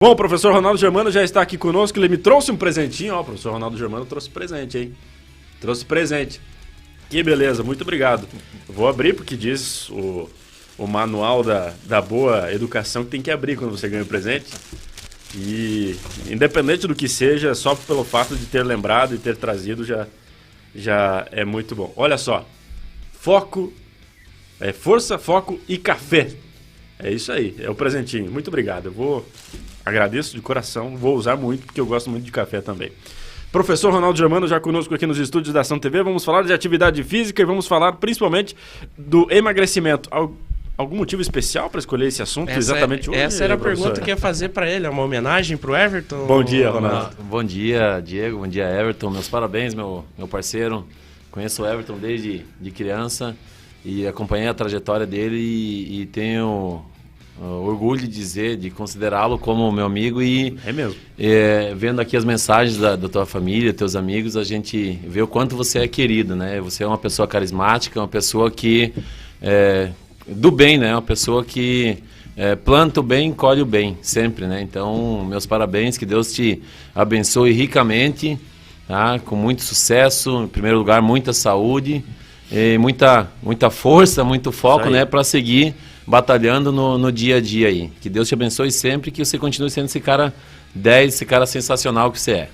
Bom, o professor Ronaldo Germano já está aqui conosco, ele me trouxe um presentinho, ó, o professor Ronaldo Germano trouxe presente, hein? Trouxe presente. Que beleza, muito obrigado. Vou abrir porque diz o manual da boa educação que tem que abrir quando você ganha um presente. E independente do que seja, só pelo fato de ter lembrado e ter trazido já é muito bom. Olha só, força, foco e café. É isso aí, é o presentinho. Muito obrigado, agradeço de coração, vou usar muito porque eu gosto muito de café também. Professor Ronaldo Germano já conosco aqui nos estúdios da Ação TV, vamos falar de atividade física e vamos falar principalmente do emagrecimento. Algum motivo especial para escolher esse assunto exatamente hoje? Essa era a pergunta que eu ia fazer para ele, é uma homenagem para o Everton? Bom dia, Ronaldo. Bom dia, Diego, bom dia, Everton, meus parabéns, meu parceiro. Conheço o Everton desde criança e acompanhei a trajetória dele e tenho orgulho de dizer, de considerá-lo como meu amigo e... É mesmo. Vendo aqui as mensagens da tua família, teus amigos, a gente vê o quanto você é querido, né? Você é uma pessoa carismática, uma pessoa que... do bem, né? Uma pessoa que planta o bem, colhe o bem, sempre, né? Então, meus parabéns, que Deus te abençoe ricamente, tá? Com muito sucesso, em primeiro lugar, muita saúde, e muita força, muito foco, né? Para seguir batalhando no dia a dia aí. Que Deus te abençoe sempre, que você continue sendo esse cara 10, esse cara sensacional que você é.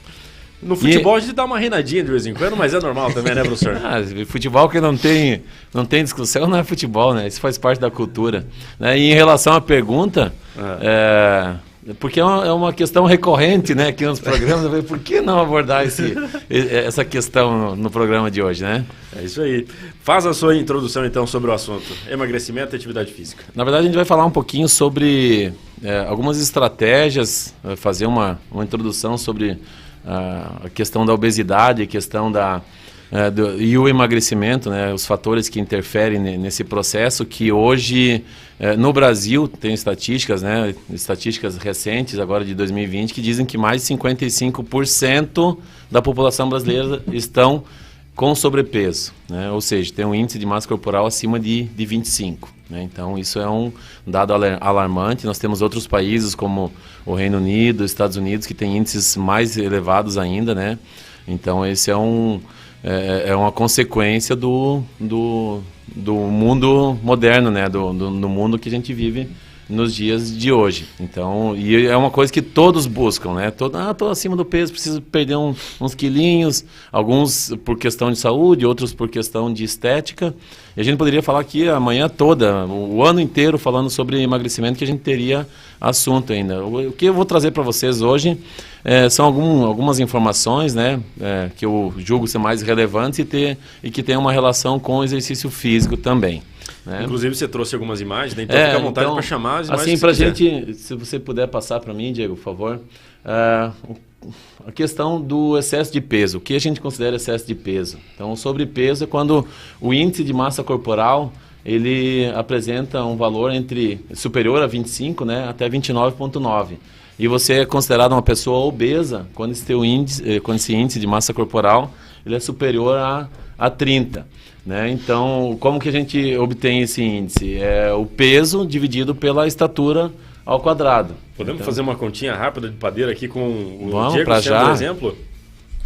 No futebol a gente dá uma reinadinha de vez em quando, mas é normal também, né, professor? Futebol que não tem discussão não é futebol, né? Isso faz parte da cultura. Né? E em relação à pergunta, porque é uma questão recorrente, né, aqui nos programas, por que não abordar essa questão no programa de hoje, né? É isso aí. Faz a sua introdução, então, sobre o assunto. Emagrecimento e atividade física. Na verdade, a gente vai falar um pouquinho sobre algumas estratégias, fazer uma introdução sobre a questão da obesidade, a questão e o emagrecimento, né, os fatores que interferem nesse processo, que hoje no Brasil tem estatísticas, né, estatísticas recentes, agora de 2020, que dizem que mais de 55% da população brasileira estão com sobrepeso, né, ou seja, tem um índice de massa corporal acima de 25. Né, então isso é um dado alarmante. Nós temos outros países como o Reino Unido, Estados Unidos, que têm índices mais elevados ainda, né? Então esse é uma consequência do mundo moderno, né? Do mundo que a gente vive nos dias de hoje. Então, e é uma coisa que todos buscam, né? Tô acima do peso, preciso perder uns quilinhos, alguns por questão de saúde, outros por questão de estética. E a gente poderia falar aqui a manhã toda, o ano inteiro falando sobre emagrecimento, que a gente teria assunto ainda. O que eu vou trazer para vocês hoje são algumas informações, né, que eu julgo ser mais relevantes e que tem uma relação com o exercício físico também. Né? Inclusive você trouxe algumas imagens, né? Então fica à vontade para chamar as imagens. Assim, para a gente, se você puder passar para mim, Diego, por favor, a questão do excesso de peso. O que a gente considera excesso de peso? Então, o sobrepeso é quando o índice de massa corporal ele apresenta um valor superior a 25, né, até 29,9. E você é considerado uma pessoa obesa quando esse índice de massa corporal ele é superior a 30. Né? Então, como que a gente obtém esse índice? É o peso dividido pela estatura ao quadrado. Podemos fazer uma continha rápida de padeiro aqui com o Vamos, Diego sendo exemplo?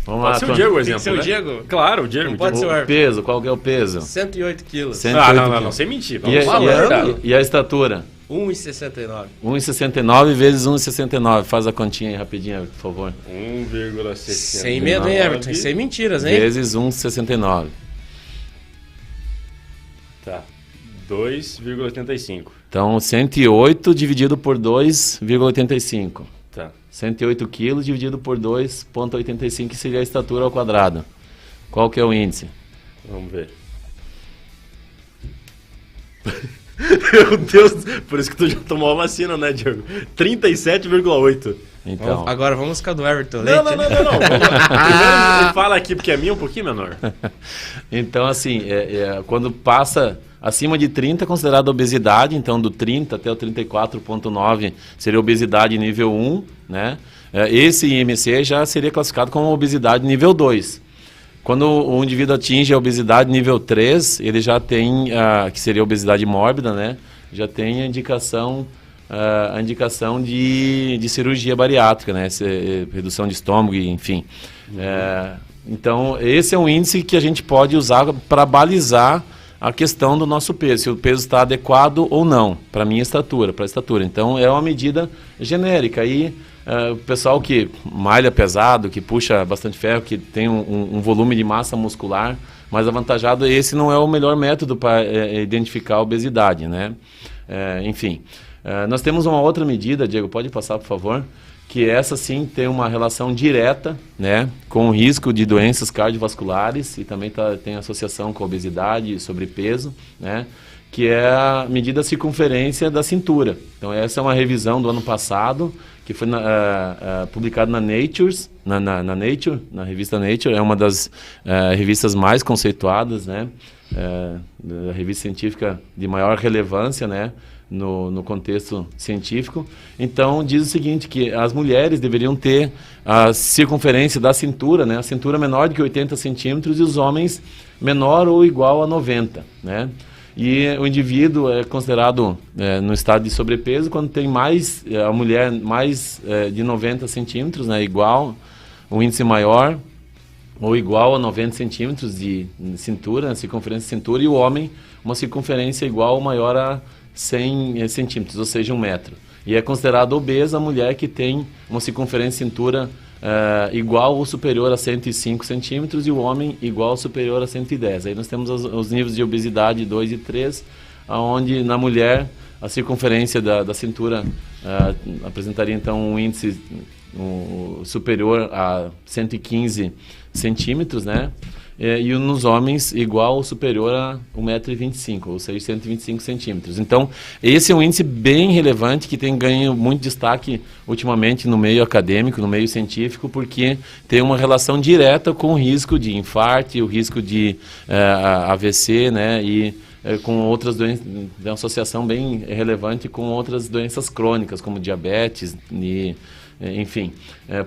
Vamos lá. Pode ser o Diego o exemplo, Tem que ser né? o Diego? Claro, o Diego. Pode ser o peso, qual que é o peso? 108 quilos. Não, sem mentir. E a estatura? 1,69. 1,69 vezes 1,69. Faz a continha aí rapidinho, por favor. 1,69. Sem medo, hein, Everton? Sem mentiras, hein? Vezes 1,69. Tá. 2,85. Então, 108 dividido por 2,85. Tá. 108 quilos dividido por 2,85, que seria a estatura ao quadrado. Qual que é o índice? Vamos ver. Meu Deus, por isso que tu já tomou a vacina, né, Diego? 37,8. Então. Agora vamos ficar do Everton. Não. Primeiro fala aqui, porque a minha é um pouquinho menor. Então, assim, quando passa acima de 30 é considerado obesidade, então do 30 até o 34,9 seria obesidade nível 1, né? Esse IMC já seria classificado como obesidade nível 2. Quando o indivíduo atinge a obesidade nível 3, ele já tem, que seria a obesidade mórbida, né? Já tem a indicação a indicação de cirurgia bariátrica, né? Redução de estômago, enfim. Então, esse é um índice que a gente pode usar para balizar a questão do nosso peso, se o peso está adequado ou não para a minha estatura, para a estatura. Então, é uma medida genérica. E o pessoal que malha pesado, que puxa bastante ferro, que tem um volume de massa muscular mais avantajado, esse não é o melhor método para identificar a obesidade, né? Enfim, nós temos uma outra medida, Diego, pode passar, por favor, que essa sim tem uma relação direta, né, com o risco de doenças cardiovasculares e também tem associação com obesidade e sobrepeso, né, que é a medida circunferência da cintura. Então essa é uma revisão do ano passado, que foi publicada na Nature, na revista Nature, é uma das revistas mais conceituadas, né, a revista científica de maior relevância, né, no contexto científico. Então diz o seguinte, que as mulheres deveriam ter a circunferência da cintura, né, a cintura menor do que 80 centímetros e os homens menor ou igual a 90, né? E o indivíduo é considerado no estado de sobrepeso quando tem mais, a mulher mais de 90 centímetros, né, igual, um índice maior ou igual a 90 centímetros de cintura, circunferência de cintura, e o homem uma circunferência igual ou maior a 100 centímetros, ou seja, 1 metro. E é considerada obesa a mulher que tem uma circunferência de cintura igual ou superior a 105 centímetros e o homem igual ou superior a 110. Aí nós temos os níveis de obesidade 2 e 3, onde na mulher a circunferência da cintura apresentaria então um índice superior a 115 centímetros, né? E nos homens igual ou superior a 1,25 m, ou seja, 125 centímetros. Então, esse é um índice bem relevante que tem ganho muito destaque ultimamente no meio acadêmico, no meio científico, porque tem uma relação direta com o risco de infarto, o risco de AVC, né, e com outras doenças, tem uma associação bem relevante com outras doenças crônicas, como diabetes e... Enfim,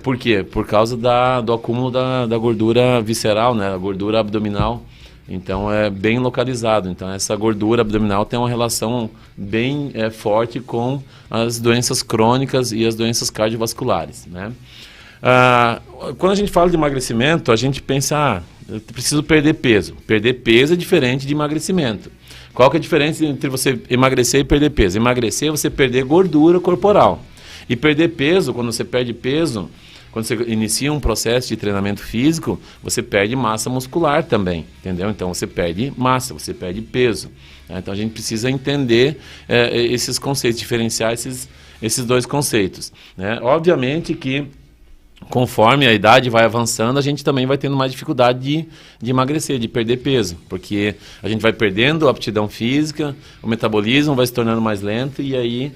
por quê? Por causa do acúmulo da gordura visceral, né? A gordura abdominal. Então é bem localizado. Então essa gordura abdominal tem uma relação bem forte com as doenças crônicas e as doenças cardiovasculares, né? Quando a gente fala de emagrecimento, a gente pensa, eu preciso perder peso. Perder peso é diferente de emagrecimento. Qual que é a diferença entre você emagrecer e perder peso? Emagrecer é você perder gordura corporal. E perder peso, quando você perde peso, quando você inicia um processo de treinamento físico, você perde massa muscular também, entendeu? Então você perde massa, você perde peso. Então a gente precisa entender esses conceitos, diferenciar esses dois conceitos, né? Obviamente que conforme a idade vai avançando, a gente também vai tendo mais dificuldade de emagrecer, de perder peso, porque a gente vai perdendo a aptidão física, o metabolismo vai se tornando mais lento e aí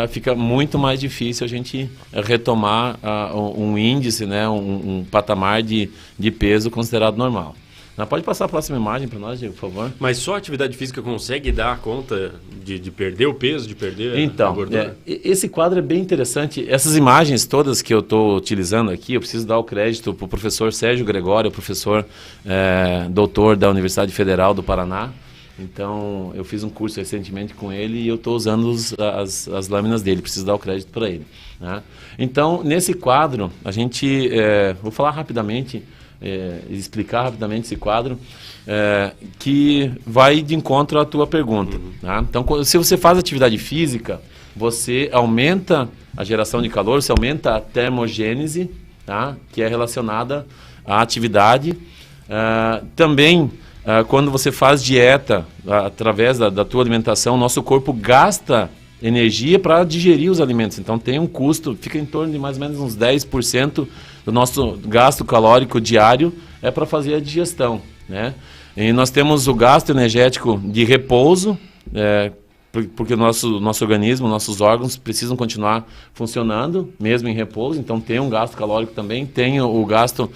fica muito mais difícil a gente retomar um índice, né, um patamar de peso considerado normal. Pode passar a próxima imagem para nós, Diego, por favor. Mas só a atividade física consegue dar conta de perder o peso, de perder a gordura? Esse quadro é bem interessante. Essas imagens todas que eu estou utilizando aqui, eu preciso dar o crédito para o professor Sérgio Gregório, professor doutor da Universidade Federal do Paraná. Então, eu fiz um curso recentemente com ele e eu estou usando as lâminas dele, preciso dar o crédito para ele, né? Então, nesse quadro, a gente... vou falar rapidamente... explicar rapidamente esse quadro que vai de encontro à tua pergunta, tá? Então, se você faz atividade física, você aumenta a geração de calor, você aumenta a termogênese, tá? Que é relacionada à atividade. Também, quando você faz dieta, através da tua alimentação, nosso corpo gasta energia para digerir os alimentos. Então tem um custo, fica em torno de mais ou menos uns 10% do nosso gasto calórico diário para fazer a digestão, né? E nós temos o gasto energético de repouso, porque o nosso organismo, nossos órgãos precisam continuar funcionando, mesmo em repouso. Então tem um gasto calórico também, tem o gasto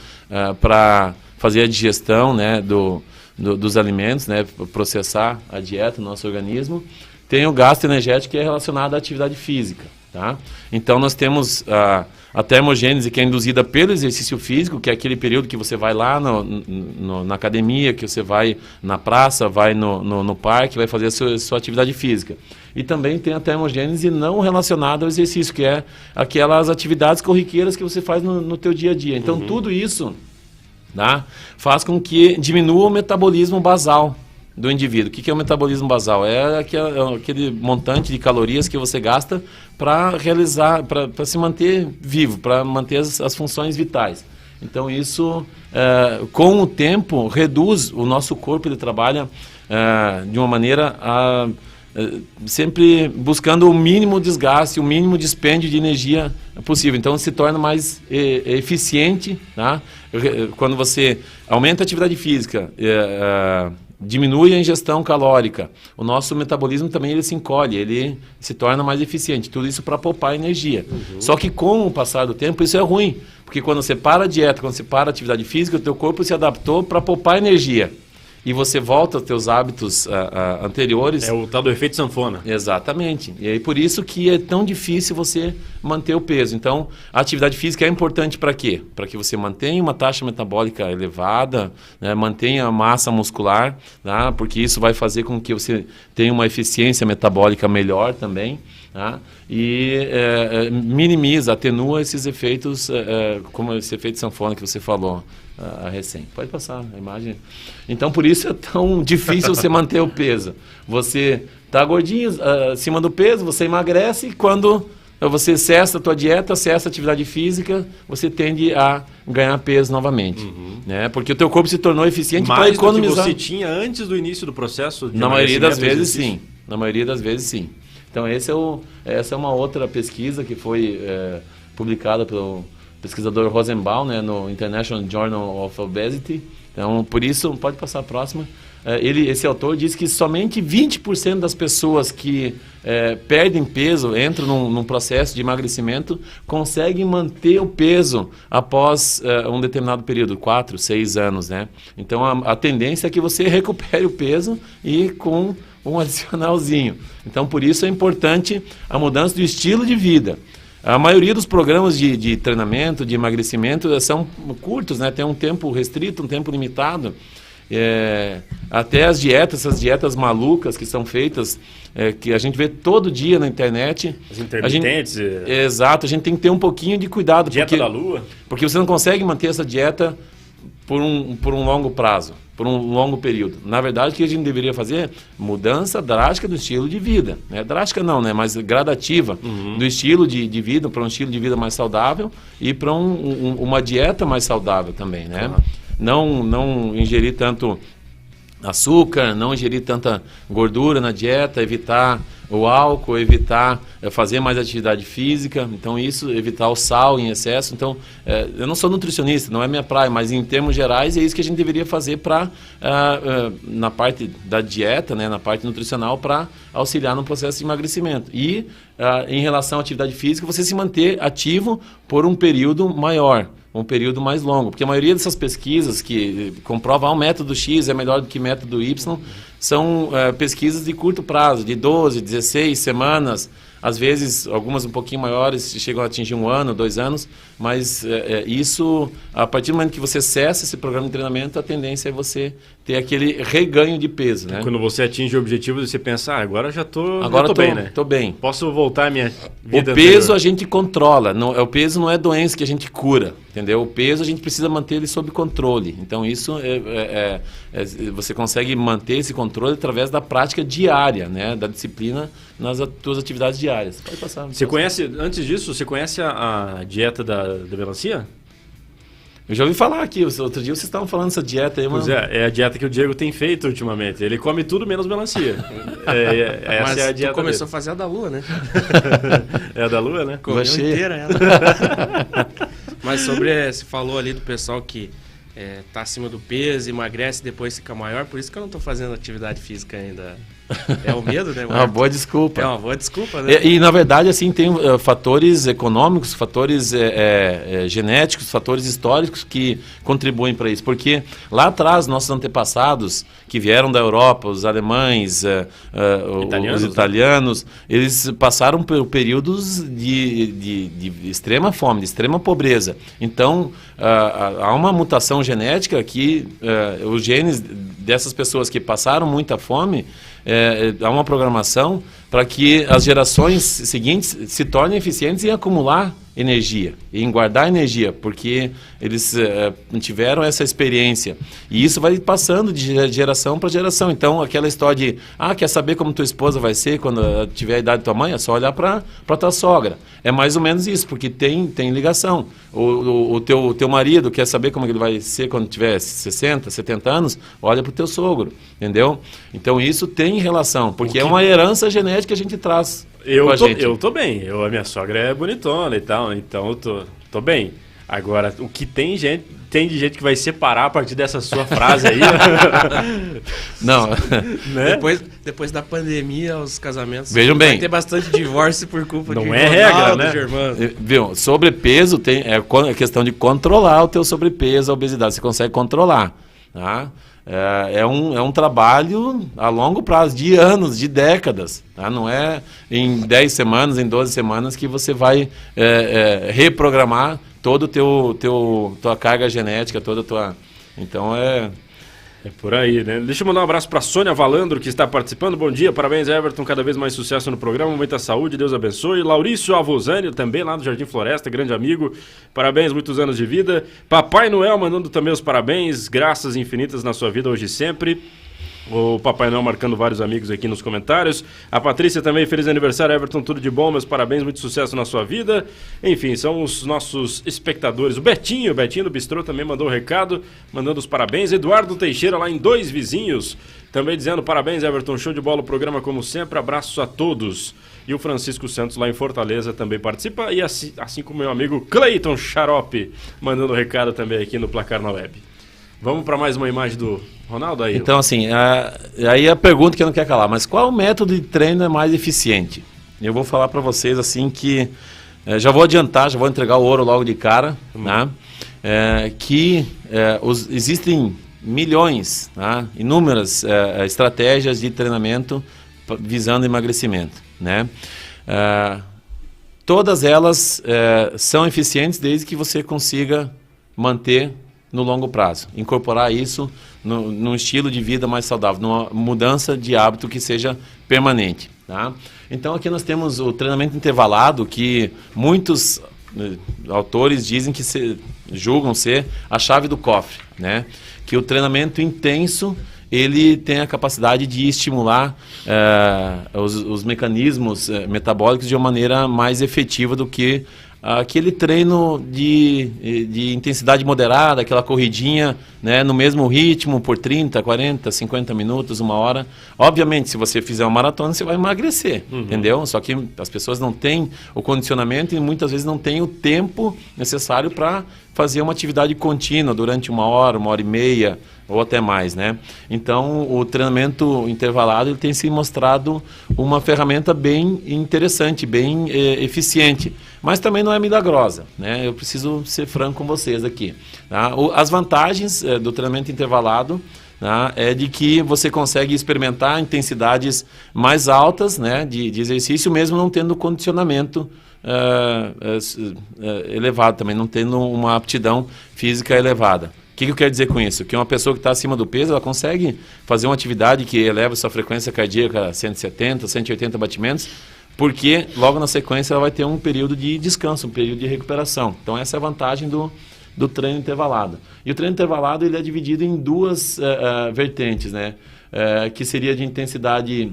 para fazer a digestão, né, dos alimentos, né, processar a dieta no nosso organismo. Tem o gasto energético que é relacionado à atividade física, tá? Então nós temos a termogênese, que é induzida pelo exercício físico, que é aquele período que você vai lá na academia, que você vai na praça, vai no parque, vai fazer a sua atividade física. E também tem a termogênese não relacionada ao exercício, que é aquelas atividades corriqueiras que você faz no teu dia a dia. Então, tudo isso, tá, faz com que diminua o metabolismo basal do indivíduo. O que é o metabolismo basal? É aquele montante de calorias que você gasta para realizar, para se manter vivo, para manter as funções vitais. Então isso, com o tempo, reduz o nosso corpo, ele trabalha de uma maneira sempre buscando o mínimo desgaste, o mínimo dispêndio de energia possível. Então se torna mais eficiente, tá? Quando você aumenta a atividade física, diminui a ingestão calórica, o nosso metabolismo também ele se encolhe, ele se torna mais eficiente. Tudo isso para poupar energia. Só que com o passar do tempo isso é ruim, porque quando você para a dieta, quando você para a atividade física, o teu corpo se adaptou para poupar energia. E você volta aos teus hábitos anteriores. É o tal do efeito sanfona. Exatamente. E aí por isso que é tão difícil você manter o peso. Então, a atividade física é importante para quê? Para que você mantenha uma taxa metabólica elevada, né? Mantenha a massa muscular, tá? Porque isso vai fazer com que você tenha uma eficiência metabólica melhor também. Tá? E minimiza, atenua esses efeitos, como esse efeito sanfona que você falou recém. Pode passar a imagem. Então, por isso é tão difícil você manter o peso. Você está gordinho, acima do peso, você emagrece e quando você cessa a tua dieta, cessa a atividade física, você tende a ganhar peso novamente. Né? Porque o teu corpo se tornou eficiente para economizar. Mais do que você tinha antes do início do processo? Na maioria das vezes, sim. Na maioria das vezes, sim. Então, essa é uma outra pesquisa que foi publicada pelo pesquisador Rosenbaum, né, no International Journal of Obesity. Então, por isso, pode passar a próxima. Esse autor diz que somente 20% das pessoas que perdem peso, entram num processo de emagrecimento, conseguem manter o peso após um determinado período, 4, 6 anos. Né? Então, a tendência é que você recupere o peso e com um adicionalzinho. Então, por isso é importante a mudança do estilo de vida. A maioria dos programas de treinamento, de emagrecimento, são curtos, né? Tem um tempo restrito, um tempo limitado. Até as dietas, essas dietas malucas que são feitas, que a gente vê todo dia na internet. As intermitentes. Exato, a gente tem que ter um pouquinho de cuidado. Dieta da lua. Porque você não consegue manter essa dieta por um longo prazo, por um longo período. Na verdade, o que a gente deveria fazer? Mudança drástica do estilo de vida. Drástica não, né? Mas gradativa do estilo de vida, para um estilo de vida mais saudável e para uma dieta mais saudável também, né? Claro. Não ingerir tanto açúcar, não ingerir tanta gordura na dieta, evitar o álcool, evitar fazer mais atividade física, então isso, evitar o sal em excesso. Então, eu não sou nutricionista, não é minha praia, mas em termos gerais é isso que a gente deveria fazer para, na parte da dieta, né, na parte nutricional, para auxiliar no processo de emagrecimento. E em relação à atividade física, você se manter ativo por um período maior, um período mais longo, porque a maioria dessas pesquisas que comprovam o método X é melhor do que o método Y, são pesquisas de curto prazo, de 12, 16 semanas, às vezes algumas um pouquinho maiores chegam a atingir 1 ano, 2 anos, mas isso, a partir do momento que você cessa esse programa de treinamento, a tendência é você ter aquele reganho de peso, né? Quando você atinge o objetivo, você pensa, agora já tô bem, né? Tô bem. Posso voltar à minha vida O peso anterior. a gente controla, o peso não é doença que a gente cura, entendeu? O peso a gente precisa manter ele sob controle. Então isso você consegue manter esse controle através da prática diária, né? Da disciplina nas tuas atividades diárias. Pode passar. Você conhece, antes disso, você conhece a dieta da melancia? Eu já ouvi falar aqui, outro dia vocês estavam falando dessa dieta aí, Pois é a dieta que o Diego tem feito ultimamente. Ele come tudo menos melancia. Essa Mas é a dieta tu começou dele. a fazer a da lua, né? É a da lua, né? Comeu Achei. inteira ela. Mas você falou ali do pessoal que tá acima do peso, emagrece e depois fica maior, por isso que eu não tô fazendo atividade física ainda. É o medo, né? É uma boa desculpa. É uma boa desculpa, né? E na verdade, assim, tem fatores econômicos, fatores genéticos, fatores históricos que contribuem para isso. Porque lá atrás, nossos antepassados, que vieram da Europa, os alemães, os italianos, eles passaram por períodos de extrema fome, de extrema pobreza. Então, há uma mutação genética que os genes dessas pessoas que passaram muita fome, há uma programação para que as gerações seguintes se tornem eficientes em acumular energia, em guardar energia, porque eles tiveram essa experiência. E isso vai passando de geração para geração. Então, aquela história de, quer saber como tua esposa vai ser quando tiver a idade de tua mãe? É só olhar para tua sogra. É mais ou menos isso, porque tem ligação. O teu marido quer saber como ele vai ser quando tiver 60, 70 anos? Olha para o teu sogro, entendeu? Então, isso tem relação, porque é uma herança genética que a gente traz. Eu tô bem. A minha sogra é bonitona e tal, então eu tô bem. Agora, o que tem de gente que vai separar a partir dessa sua frase aí. Não. Né? Depois da pandemia, os casamentos. Vejam bem. Vai ter bastante divórcio por culpa Não de é regra, né? Germano. Viu? Sobrepeso é questão de controlar o teu sobrepeso, a obesidade. Você consegue controlar, tá? É um trabalho a longo prazo, de anos, de décadas. Tá? Não é em 10 semanas, em 12 semanas que você vai reprogramar toda a tua carga genética, toda a tua... Então é por aí, né? Deixa eu mandar um abraço para Sônia Valandro, que está participando. Bom dia, parabéns, Everton. Cada vez mais sucesso no programa. Muita saúde, Deus abençoe. Laurício Avosani, também lá do Jardim Floresta, grande amigo. Parabéns, muitos anos de vida. Papai Noel mandando também os parabéns. Graças infinitas na sua vida hoje e sempre. O Papai Noel marcando vários amigos aqui nos comentários. A Patrícia também, feliz aniversário, Everton, tudo de bom, meus parabéns, muito sucesso na sua vida. Enfim, são os nossos espectadores. O Betinho do Bistrô também mandou um recado, mandando os parabéns. Eduardo Teixeira lá em Dois Vizinhos, também dizendo parabéns, Everton, show de bola o programa como sempre, abraços a todos. E o Francisco Santos lá em Fortaleza também participa, e assim como meu amigo Cleiton Xarope, mandando um recado também aqui no Placar na Web. Vamos para mais uma imagem do Ronaldo aí. Então, assim, aí a pergunta que eu não quero calar, mas qual método de treino é mais eficiente? Eu vou falar para vocês, assim, que já vou adiantar, já vou entregar o ouro logo de cara, né? Existem milhões, né? Inúmeras estratégias de treinamento visando emagrecimento, né? Todas elas são eficientes desde que você consiga manter no longo prazo, incorporar isso num estilo de vida mais saudável, numa mudança de hábito que seja permanente, tá? Então aqui nós temos o treinamento intervalado, que muitos autores dizem que julgam ser a chave do cofre, né? Que o treinamento intenso ele tem a capacidade de estimular os mecanismos metabólicos de uma maneira mais efetiva do que aquele treino de intensidade moderada, aquela corridinha, né, no mesmo ritmo por 30, 40, 50 minutos, uma hora. Obviamente, se você fizer uma maratona, você vai emagrecer, entendeu? Só que as pessoas não têm o condicionamento e muitas vezes não têm o tempo necessário para fazer uma atividade contínua durante uma hora e meia, ou até mais, né? Então, o treinamento intervalado ele tem se mostrado uma ferramenta bem interessante, bem eficiente, mas também não é milagrosa, né? Eu preciso ser franco com vocês aqui, tá? As vantagens do treinamento intervalado, tá, é de que você consegue experimentar intensidades mais altas, né, de exercício, mesmo não tendo condicionamento elevado também, não tendo uma aptidão física elevada. O que eu quero dizer com isso? Que uma pessoa que está acima do peso, ela consegue fazer uma atividade que eleva sua frequência cardíaca a 170, 180 batimentos, porque logo na sequência ela vai ter um período de descanso, um período de recuperação. Então essa é a vantagem do treino intervalado. E o treino intervalado ele é dividido em duas vertentes, né? Que seria de intensidade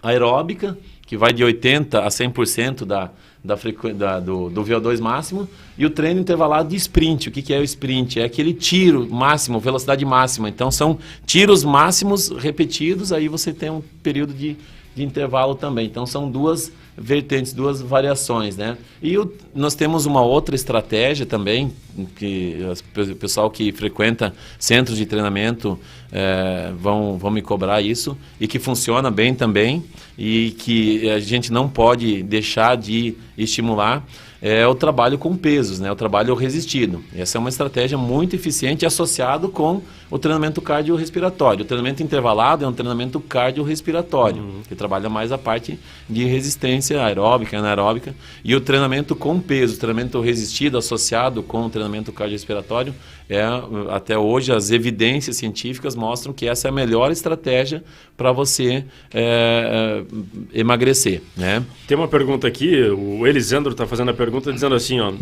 aeróbica, que vai de 80% a 100% do VO2 máximo, e o treino intervalado de sprint. O que é o sprint? É aquele tiro máximo, velocidade máxima. Então são tiros máximos repetidos, aí você tem um período de intervalo também. Então são duas vertentes, duas variações, né? E nós temos uma outra estratégia também, que o pessoal que frequenta centros de treinamento vão me cobrar isso, e que funciona bem também, e que a gente não pode deixar de estimular, é o trabalho com pesos, né? O trabalho resistido. Essa é uma estratégia muito eficiente associado com o treinamento cardiorrespiratório. O treinamento intervalado é um treinamento cardiorrespiratório, que trabalha mais a parte de resistência aeróbica, anaeróbica. E o treinamento com peso, o treinamento resistido associado com o treinamento cardiorrespiratório, até hoje as evidências científicas mostram que essa é a melhor estratégia para você emagrecer, né? Tem uma pergunta aqui, o Elisandro está fazendo a pergunta dizendo assim, ó,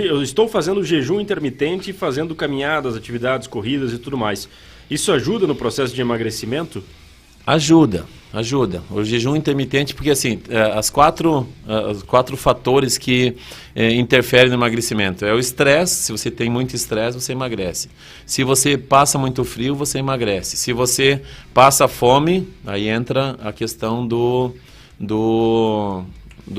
eu estou fazendo jejum intermitente e fazendo caminhadas, atividades, corridas e tudo mais. Isso ajuda no processo de emagrecimento? Ajuda. O jejum intermitente, porque assim, os quatro fatores que interferem no emagrecimento. É o estresse, se você tem muito estresse, você emagrece. Se você passa muito frio, você emagrece. Se você passa fome, aí entra a questão do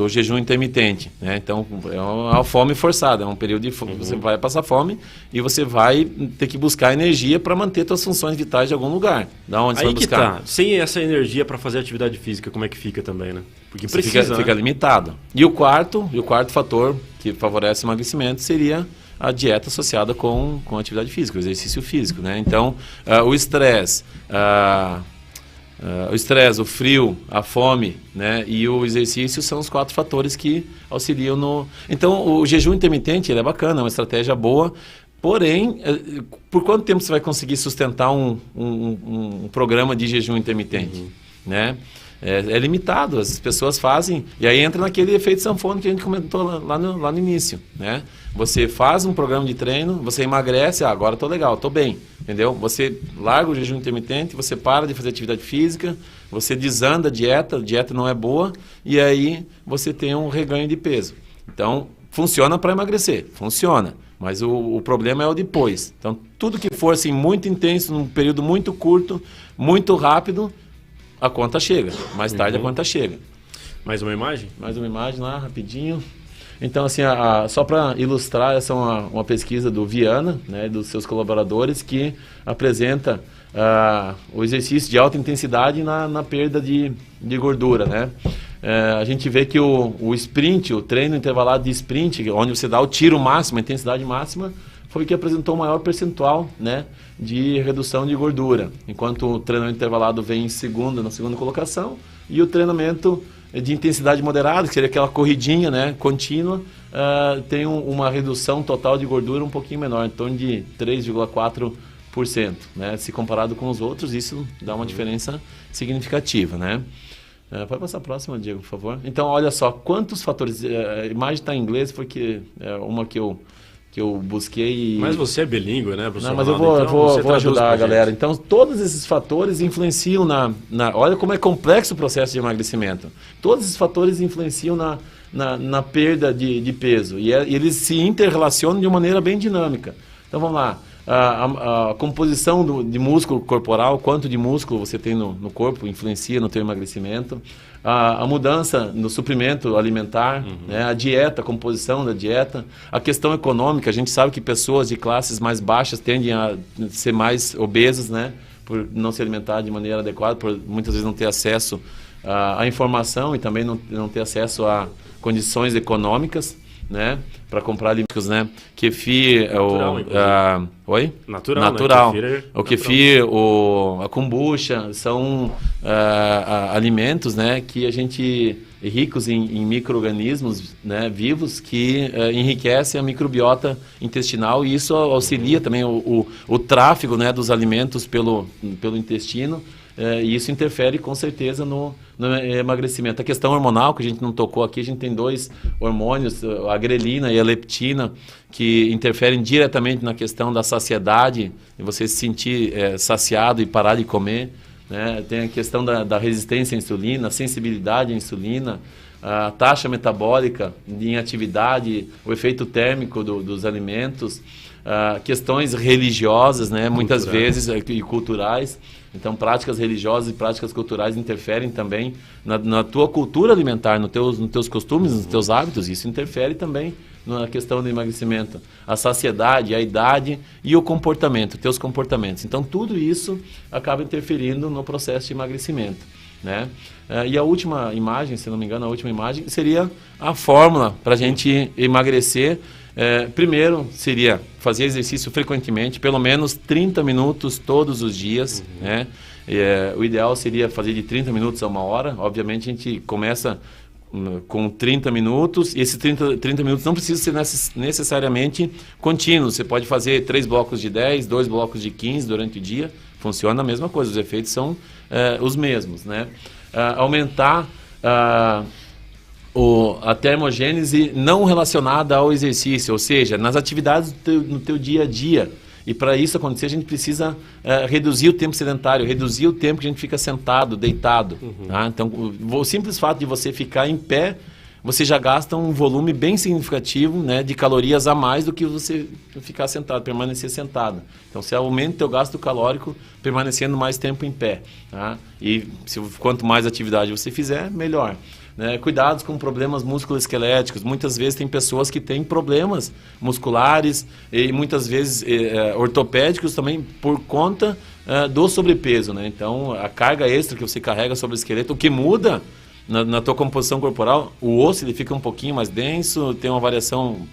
jejum intermitente, né? Então é uma fome forçada, é um período de fome, você vai passar fome e você vai ter que buscar energia para manter suas funções vitais de algum lugar. Da onde você vai buscar? Aí que tá. Sem essa energia para fazer atividade física, como é que fica também, né? Porque você precisa, fica limitado. E o quarto fator que favorece o emagrecimento seria a dieta associada com a atividade física, o exercício físico, né? Então o estresse, o frio, a fome, né, e o exercício são os 4 fatores que auxiliam no... Então, o jejum intermitente ele é bacana, é uma estratégia boa, porém, por quanto tempo você vai conseguir sustentar um programa de jejum intermitente? Né? É limitado, as pessoas fazem, e aí entra naquele efeito sanfona que a gente comentou lá no início, né? Você faz um programa de treino, você emagrece, agora estou legal, estou bem, entendeu? Você larga o jejum intermitente, você para de fazer atividade física, você desanda a dieta não é boa, e aí você tem um reganho de peso. Então, funciona para emagrecer, funciona, mas o problema é o depois. Então, tudo que for assim, muito intenso, num período muito curto, muito rápido, a conta chega. Mais tarde a conta chega. Mais uma imagem? Mais uma imagem lá, rapidinho. Então, assim, só para ilustrar, essa é uma pesquisa do Viana, né, dos seus colaboradores, que apresenta o exercício de alta intensidade na perda de gordura, né? A gente vê que o sprint, o treino intervalado de sprint, onde você dá o tiro máximo, a intensidade máxima, foi o que apresentou o maior percentual, né, de redução de gordura, enquanto o treinamento intervalado vem na segunda colocação, e o treinamento de intensidade moderada, que seria aquela corridinha, né, contínua, tem uma redução total de gordura um pouquinho menor, em torno de 3,4%, né, se comparado com os outros, isso dá uma diferença significativa, né. Pode passar a próxima, Diego, por favor. Então, olha só, quantos fatores, a imagem está em inglês, porque é uma que eu busquei. Mas você é bilíngue, né, professor? Não, mas eu vou ajudar a galera. Então, todos esses fatores influenciam olha como é complexo o processo de emagrecimento. Todos esses fatores influenciam na perda de peso. E eles se interrelacionam de uma maneira bem dinâmica. Então, vamos lá. A composição de músculo corporal, quanto de músculo você tem no corpo, influencia no teu emagrecimento. A mudança no suprimento alimentar, né? A dieta, a composição da dieta. A questão econômica, a gente sabe que pessoas de classes mais baixas tendem a ser mais obesas, né? Por não se alimentar de maneira adequada, por muitas vezes não ter acesso à informação e também não ter acesso a condições econômicas, né, para comprar alimentos, né? Kefir, oi? Natural. Né? O kefir, a kombucha, são alimentos, né, que a gente ricos em micro-organismos, né, vivos que enriquecem a microbiota intestinal, e isso auxilia também o tráfego, né, dos alimentos pelo intestino. E isso interfere com certeza no emagrecimento. A questão hormonal, que a gente não tocou aqui, a gente tem 2 hormônios, a grelina e a leptina, que interferem diretamente na questão da saciedade, e você se sentir saciado e parar de comer, né? Tem a questão da resistência à insulina, a sensibilidade à insulina, a taxa metabólica em atividade, o efeito térmico dos alimentos, questões religiosas, né? Muitas vezes, e culturais. Então, práticas religiosas e práticas culturais interferem também na tua cultura alimentar, nos teus costumes, nos teus hábitos. Isso interfere também na questão do emagrecimento. A saciedade, a idade e o comportamento, teus comportamentos. Então, tudo isso acaba interferindo no processo de emagrecimento, né? E a última imagem, se não me engano, a última imagem seria a fórmula para a gente emagrecer. Primeiro seria fazer exercício frequentemente, pelo menos 30 minutos todos os dias, né? O ideal seria fazer de 30 minutos a 1 hora. Obviamente a gente começa com 30 minutos, e esses 30 minutos não precisa ser necessariamente contínuo. Você pode fazer 3 blocos de 10, 2 blocos de 15 durante o dia, funciona a mesma coisa, os efeitos são os mesmos, né? Aumentar a termogênese não relacionada ao exercício, ou seja, nas atividades no teu dia a dia. E para isso acontecer, a gente precisa reduzir o tempo sedentário, reduzir o tempo que a gente fica sentado, deitado. Tá? Então, o simples fato de você ficar em pé, você já gasta um volume bem significativo, né, de calorias a mais do que você ficar sentado, permanecer sentado. Então, você aumenta o teu gasto calórico permanecendo mais tempo em pé. Tá? E quanto mais atividade você fizer, melhor. Cuidados com problemas musculoesqueléticos. Muitas vezes tem pessoas que têm problemas musculares e muitas vezes ortopédicos também por conta do sobrepeso, né? Então, a carga extra que você carrega sobre o esqueleto, o que muda na tua composição corporal, o osso ele fica um pouquinho mais denso, tem uma variação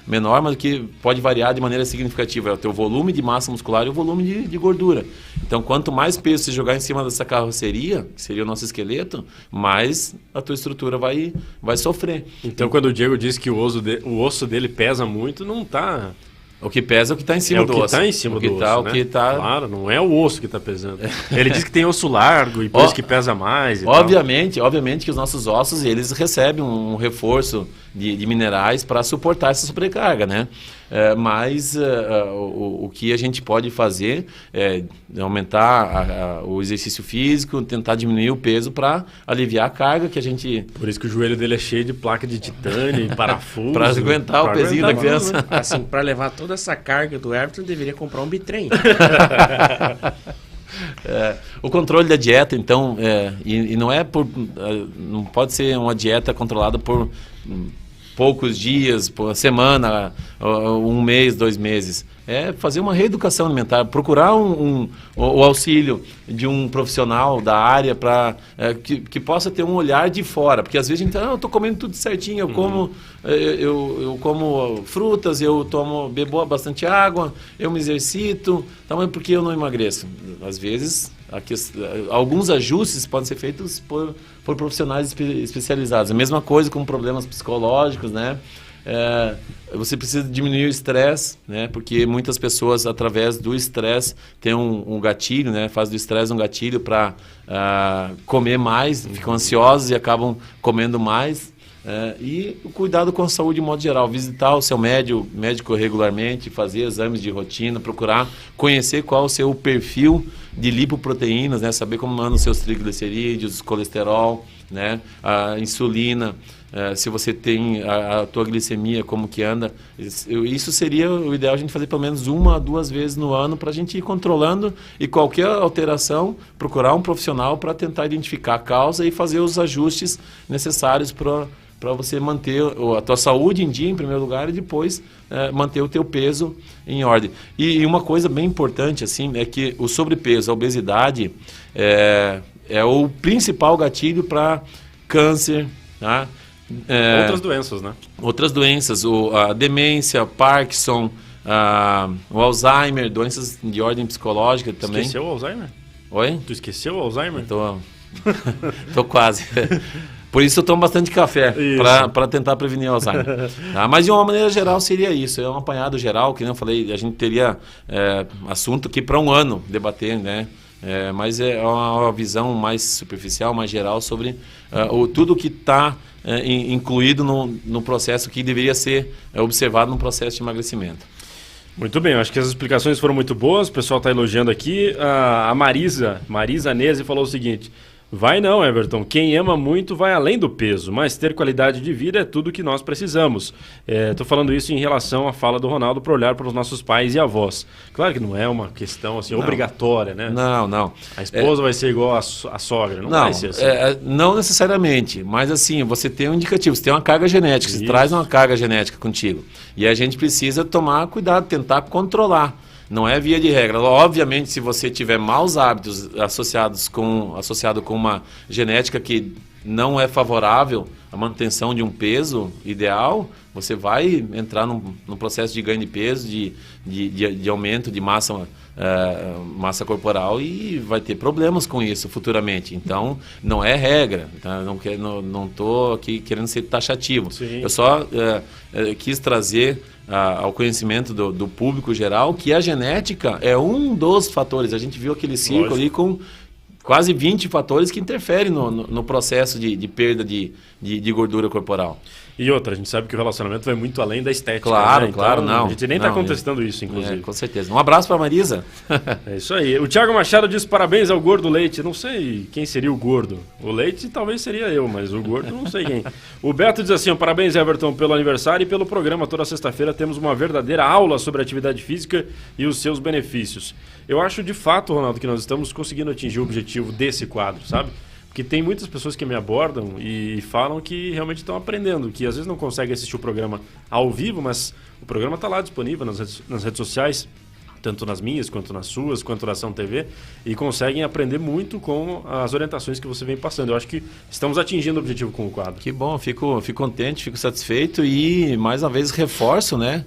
menor, mas que pode variar de maneira significativa. É o teu volume de massa muscular e o volume de gordura. Então, quanto mais peso você jogar em cima dessa carroceria, que seria o nosso esqueleto, mais a tua estrutura vai sofrer. Então, quando o Diego diz que o osso dele pesa muito, não está... O que pesa é o que está em cima do osso. É o que está em cima do osso, né? Claro, não é o osso que está pesando. Ele diz que tem osso largo e por isso que pesa mais e obviamente que os nossos ossos, eles recebem um reforço de minerais para suportar essa sobrecarga, né? Mas o que a gente pode fazer é aumentar o exercício físico, tentar diminuir o peso para aliviar a carga que a gente... Por isso que o joelho dele é cheio de placa de titânio e parafuso. Para aguentar o pezinho da criança. Né? Assim, para levar toda essa carga do Everton, deveria comprar um bitrem. O controle da dieta, então, e não é não pode ser uma dieta controlada por poucos dias, por uma semana, 1 mês, 2 meses. É fazer uma reeducação alimentar, procurar o auxílio de um profissional da área para que possa ter um olhar de fora, porque às vezes a gente eu estou comendo tudo certinho, eu como frutas, bebo bastante água, eu me exercito, então mas por que eu não emagreço? Às vezes alguns ajustes podem ser feitos por profissionais especializados. A mesma coisa com problemas psicológicos, né? Você precisa diminuir o estresse, né? Porque muitas pessoas, através do estresse, têm um gatilho, né? Faz do estresse um gatilho para comer mais, ficam ansiosos e acabam comendo mais. E o cuidado com a saúde de modo geral, visitar o seu médico regularmente, fazer exames de rotina, procurar conhecer qual é o seu perfil de lipoproteínas, né? Saber como andam os seus triglicerídeos, colesterol, né? A insulina, se você tem a tua glicemia, como que anda. Isso seria o ideal a gente fazer pelo menos 1 a 2 vezes no ano para a gente ir controlando, e qualquer alteração, procurar um profissional para tentar identificar a causa e fazer os ajustes necessários para você manter a tua saúde em dia, em primeiro lugar, e depois manter o teu peso em ordem. E uma coisa bem importante assim é que o sobrepeso, a obesidade, é o principal gatilho para câncer, tá? Outras doenças, né? Outras doenças, a demência, Parkinson, o Alzheimer, doenças de ordem psicológica também. Esqueceu o Alzheimer? Oi? Tu esqueceu o Alzheimer? Tô quase. Por isso eu tomo bastante café, para tentar prevenir o Alzheimer. Tá? Mas de uma maneira geral seria isso, é um apanhado geral, que nem eu falei, a gente teria assunto aqui para 1 ano debater, né? Mas é uma visão mais superficial, mais geral sobre tudo que está incluído no processo que deveria ser observado no processo de emagrecimento. Muito bem, eu acho que as explicações foram muito boas, o pessoal está elogiando aqui. A Marisa Nese falou o seguinte: Vai não, Everton. Quem ama muito vai além do peso, mas ter qualidade de vida é tudo que nós precisamos. Estou falando isso em relação à fala do Ronaldo para olhar para os nossos pais e avós. Claro que não é uma questão assim, obrigatória, né? Não. A esposa vai ser igual à sogra, não vai ser assim. Não necessariamente, mas assim, você tem um indicativo, você tem uma carga genética, você traz uma carga genética contigo. E a gente precisa tomar cuidado, tentar controlar. Não é via de regra. Obviamente, se você tiver maus hábitos associado com uma genética que não é favorável à manutenção de um peso ideal, você vai entrar num processo de ganho de peso, de aumento de massa corporal e vai ter problemas com isso futuramente. Então, não é regra. Tá? Não estou aqui querendo ser taxativo. Sim. Eu só quis trazer ao conhecimento do público geral que a genética é um dos fatores. A gente viu aquele círculo ali com quase 20 fatores que interferem no processo de perda de gordura corporal. E outra, a gente sabe que o relacionamento vai muito além da estética. Claro, né? claro, não. A gente nem está contestando isso, inclusive. Com certeza. Um abraço para a Marisa. É isso aí. O Thiago Machado diz parabéns ao Gordo Leite. Não sei quem seria o Gordo. O Leite talvez seria eu, mas o Gordo não sei quem. O Beto diz assim, parabéns, Everton, pelo aniversário e pelo programa. Toda sexta-feira temos uma verdadeira aula sobre atividade física e os seus benefícios. Eu acho de fato, Ronaldo, que nós estamos conseguindo atingir o objetivo desse quadro, sabe? Porque tem muitas pessoas que me abordam e falam que realmente estão aprendendo, que às vezes não conseguem assistir o programa ao vivo, mas o programa está lá disponível nas redes sociais, tanto nas minhas, quanto nas suas, quanto na Ação TV, e conseguem aprender muito com as orientações que você vem passando. Eu acho que estamos atingindo o objetivo com o quadro. Que bom, fico contente, fico satisfeito e mais uma vez reforço, né?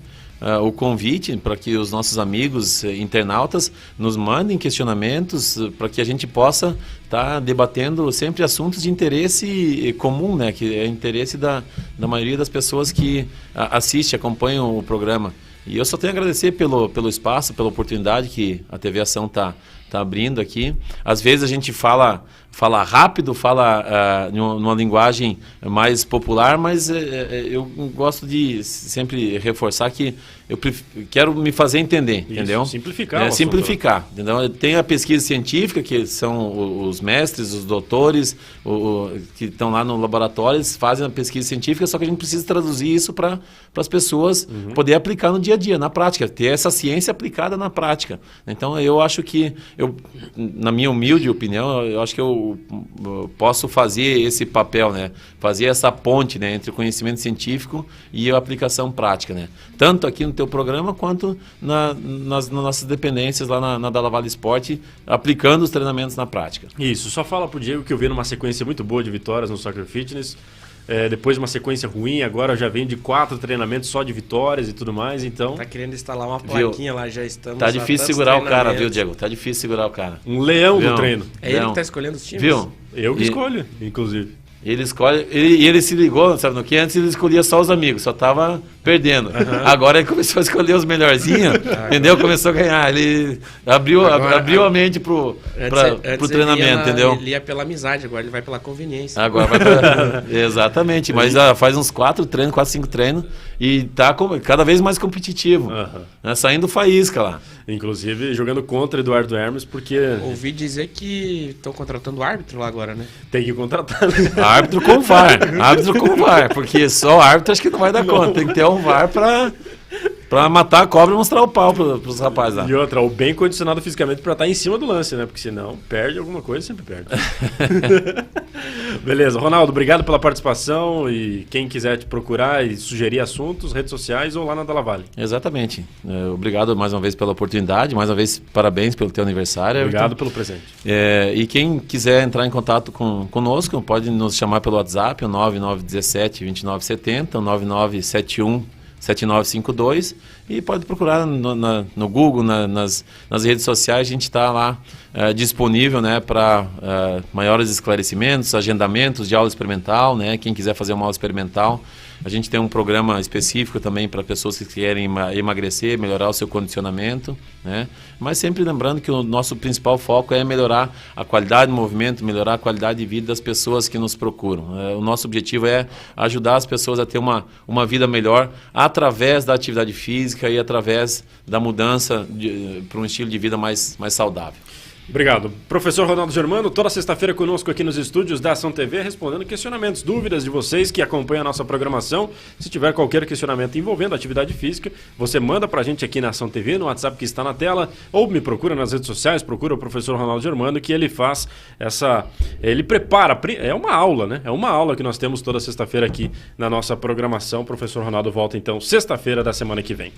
O convite para que os nossos amigos internautas nos mandem questionamentos para que a gente possa estar debatendo sempre assuntos de interesse comum, né? Que é interesse da maioria das pessoas que assistem, acompanham o programa. E eu só tenho a agradecer pelo espaço, pela oportunidade que a TV Ação está abrindo aqui. Às vezes a gente fala rápido, numa linguagem mais popular, mas eu gosto de sempre reforçar que eu quero me fazer entender, entendeu? Simplificar. Simplificar. Entendeu? Tem a pesquisa científica, que são os mestres, os doutores, que estão lá no laboratório, eles fazem a pesquisa científica, só que a gente precisa traduzir isso para as pessoas poder aplicar no dia a dia, na prática, ter essa ciência aplicada na prática. Então, eu acho que, na minha humilde opinião, eu acho que eu posso fazer esse papel, né? Fazer essa ponte, né, entre o conhecimento científico e a aplicação prática, né? Tanto aqui no teu programa quanto nas nossas dependências lá na Dalla Valle Esporte, aplicando os treinamentos na prática. Isso, só fala pro Diego que eu vi numa sequência muito boa de vitórias no Soccer Fitness. Depois de uma sequência ruim, agora já vem de 4 treinamentos só de vitórias e tudo mais, então... Tá querendo instalar uma plaquinha lá, já estamos... Tá difícil segurar o cara, viu, Diego? Tá difícil segurar o cara. Um leão do treino. É ele que tá escolhendo os times? Viu? Eu que escolho, inclusive. Ele escolhe, ele se ligou, sabe no que? Antes ele escolhia só os amigos, só tava perdendo. Agora ele começou a escolher os melhorzinhos, entendeu? Começou a ganhar. Ele abriu a mente pro treinamento, entendeu? Ele ia pela amizade, agora ele vai pela conveniência. Agora vai exatamente, mas faz uns 4, 5 treinos e tá cada vez mais competitivo. Né? Saindo faísca lá. Inclusive jogando contra Eduardo Hermes, porque... Ouvi dizer que estão contratando árbitro lá agora, né? Tem que contratar. Árbitro com VAR, porque só árbitro acho que não vai dar conta. Tem que ter um VAR pra matar a cobra e mostrar o pau pros rapazes lá. E outra, o bem condicionado fisicamente pra estar em cima do lance, né? Porque senão perde alguma coisa, sempre perde. Beleza, Ronaldo, obrigado pela participação e quem quiser te procurar e sugerir assuntos, redes sociais ou lá na Dalla Valle. Exatamente. Obrigado mais uma vez pela oportunidade, mais uma vez parabéns pelo teu aniversário. Obrigado pelo presente. E quem quiser entrar em contato conosco, pode nos chamar pelo WhatsApp, o 9917-2970, o 9971-7952 e pode procurar no Google, nas redes sociais, a gente está lá disponível, né, para maiores esclarecimentos, agendamentos de aula experimental, né, quem quiser fazer uma aula experimental. A gente tem um programa específico também para pessoas que querem emagrecer, melhorar o seu condicionamento, né? Mas sempre lembrando que o nosso principal foco é melhorar a qualidade do movimento, melhorar a qualidade de vida das pessoas que nos procuram. O nosso objetivo é ajudar as pessoas a ter uma vida melhor através da atividade física e através da mudança para um estilo de vida mais saudável. Obrigado. Professor Ronaldo Germano, toda sexta-feira conosco aqui nos estúdios da Ação TV, respondendo questionamentos, dúvidas de vocês que acompanham a nossa programação. Se tiver qualquer questionamento envolvendo atividade física, você manda pra gente aqui na Ação TV, no WhatsApp que está na tela, ou me procura nas redes sociais, procura o professor Ronaldo Germano, que ele faz ele prepara, é uma aula, né? É uma aula que nós temos toda sexta-feira aqui na nossa programação. O professor Ronaldo volta então sexta-feira da semana que vem.